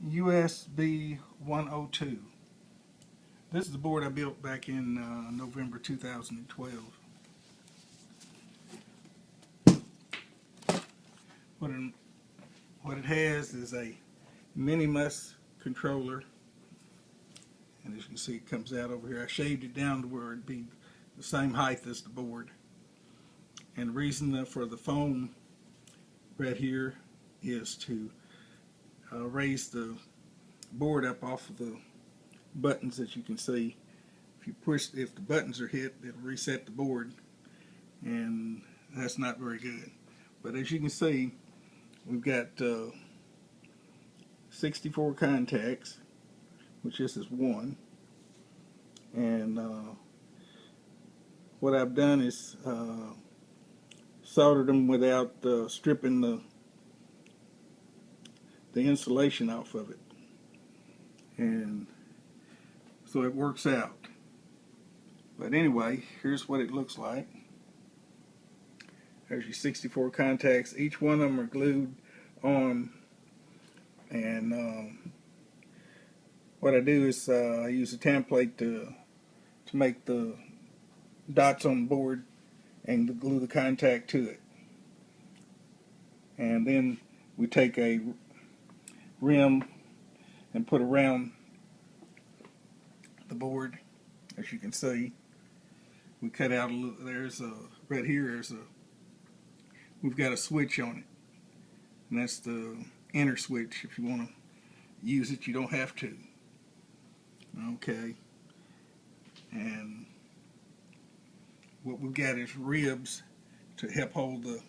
USB 102. This is the board I built back in November 2012. What it has is a mini mus controller, and as you can see, it comes out over here. I shaved it down to where it'd be the same height as the board. And the reason for the foam right here is to raise the board up off of the buttons that you can see. If the buttons are hit, it'll reset the board, and that's not very good. But as you can see, we've got 64 contacts, which this is one, and what I've done is soldered them without stripping the insulation off of it, and so it works out. But anyway, here's what it looks like. There's your 64 contacts. Each one of them are glued on, and what I do is I use a template to make the dots on the board and glue the contact to it. And then we take a rim and put around the board. As you can see, we cut out a little. There's a right here. We've got a switch on it, and that's the inner switch. If you want to use it, you don't have to. Okay. And what we've got is ribs to help hold the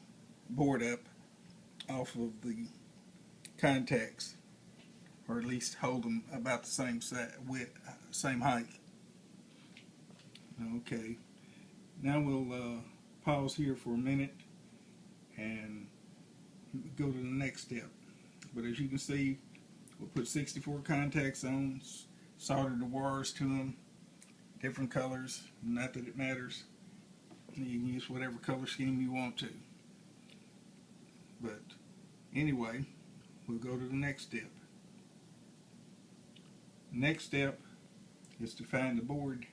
board up off of the contacts, or at least hold them about the same width, same height. Okay, now we'll pause here for a minute and go to the next step. But as you can see, we'll put 64 contacts on, solder the wires to them, different colors, not that it matters. You can use whatever color scheme you want to. But anyway, we'll go to the next step. The next step is to find the board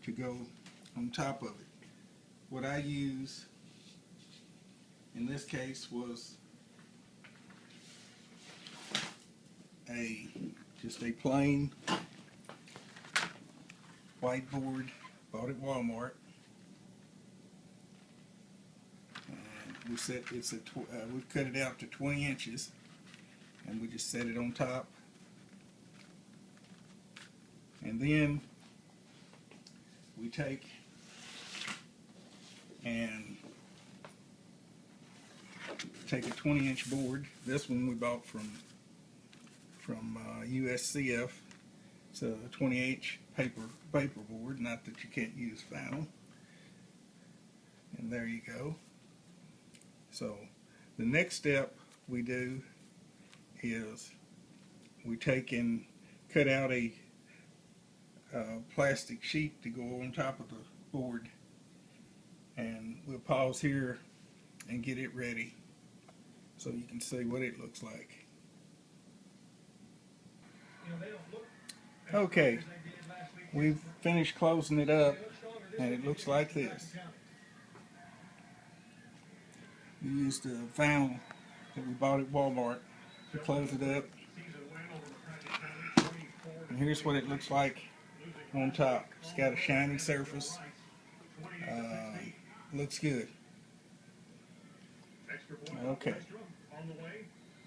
to go on top of it. What I use in this case was just a plain white board, bought at Walmart. And we've cut it out to 20 inches, and we just set it on top. And then we take a 20-inch board. This one we bought from USCF. It's a 20-inch paper board. Not that you can't use vinyl. And there you go. So the next step we do is we take and cut out a plastic sheet to go on top of the board, and we'll pause here and get it ready so you can see what it looks like. Okay, we've finished closing it up, and it looks like this. We used the vinyl that we bought at Walmart to close it up, and here's what it looks like on top. It's got a shiny surface. Looks good. Okay.